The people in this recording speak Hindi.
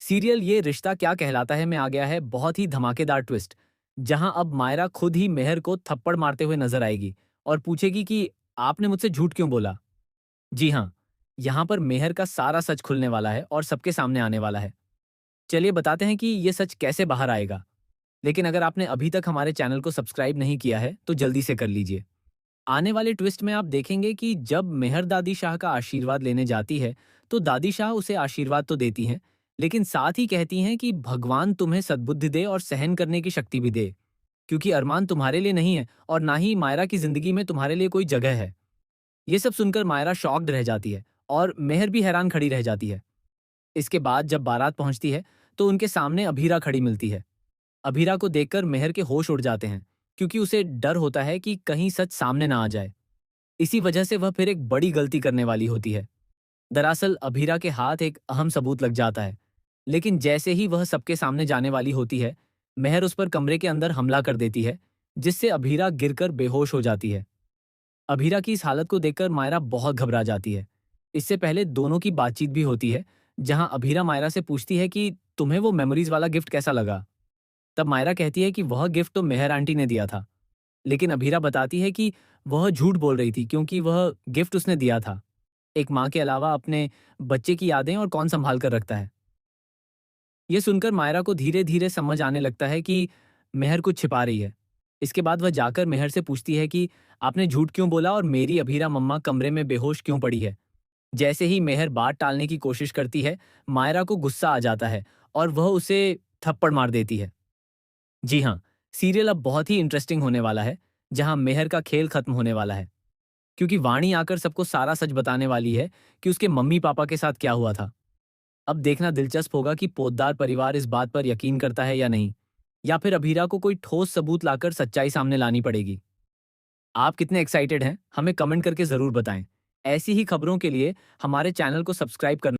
सीरियल ये रिश्ता क्या कहलाता है में आ गया है बहुत ही धमाकेदार ट्विस्ट, जहां अब मायरा खुद ही मेहर को थप्पड़ मारते हुए नजर आएगी और पूछेगी कि आपने मुझसे झूठ क्यों बोला। जी हाँ, यहाँ पर मेहर का सारा सच खुलने वाला है और सबके सामने आने वाला है। चलिए बताते हैं कि ये सच कैसे बाहर आएगा। लेकिन अगर आपने अभी तक हमारे चैनल को सब्सक्राइब नहीं किया है तो जल्दी से कर लीजिए। आने वाले ट्विस्ट में आप देखेंगे कि जब मेहर दादी शाह का आशीर्वाद लेने जाती है, तो दादी शाह उसे आशीर्वाद तो देती हैं, लेकिन साथ ही कहती हैं कि भगवान तुम्हें सद्बुद्धि दे और सहन करने की शक्ति भी दे, क्योंकि अरमान तुम्हारे लिए नहीं है और ना ही मायरा की जिंदगी में तुम्हारे लिए कोई जगह है। ये सब सुनकर मायरा शॉक्ड रह जाती है और मेहर भी हैरान खड़ी रह जाती है। इसके बाद जब बारात पहुंचती है, तो उनके सामने अभीरा खड़ी मिलती है। अभीरा को देखकर मेहर के होश उड़ जाते हैं, क्योंकि उसे डर होता है कि कहीं सच सामने ना आ जाए। इसी वजह से वह फिर एक बड़ी गलती करने वाली होती है। दरअसल अभीरा के हाथ एक अहम सबूत लग जाता है, लेकिन जैसे ही वह सबके सामने जाने वाली होती है, मेहर उस पर कमरे के अंदर हमला कर देती है, जिससे अभीरा गिरकर बेहोश हो जाती है। अभीरा की इस हालत को देखकर मायरा बहुत घबरा जाती है। इससे पहले दोनों की बातचीत भी होती है, जहां अभीरा मायरा से पूछती है कि तुम्हें वो मेमोरीज वाला गिफ्ट कैसा लगा। तब मायरा कहती है कि वह गिफ्ट तो मेहर आंटी ने दिया था, लेकिन अभीरा बताती है कि वह झूठ बोल रही थी क्योंकि वह गिफ्ट उसने दिया था। एक माँ के अलावा अपने बच्चे की यादें और कौन संभाल कर रखता है। ये सुनकर मायरा को धीरे धीरे समझ आने लगता है कि मेहर कुछ छिपा रही है। इसके बाद वह जाकर मेहर से पूछती है कि आपने झूठ क्यों बोला और मेरी अभीरा मम्मा कमरे में बेहोश क्यों पड़ी है। जैसे ही मेहर बात टालने की कोशिश करती है, मायरा को गुस्सा आ जाता है और वह उसे थप्पड़ मार देती है। जी हाँ, सीरियल अब बहुत ही इंटरेस्टिंग होने वाला है, जहां मेहर का खेल खत्म होने वाला है, क्योंकि वाणी आकर सबको सारा सच बताने वाली है कि उसके मम्मी पापा के साथ क्या हुआ था। अब देखना दिलचस्प होगा कि पोद्दार परिवार इस बात पर यकीन करता है या नहीं, या फिर अभीरा को कोई ठोस सबूत लाकर सच्चाई सामने लानी पड़ेगी। आप कितने एक्साइटेड हैं, हमें कमेंट करके जरूर बताएं। ऐसी ही खबरों के लिए हमारे चैनल को सब्सक्राइब करना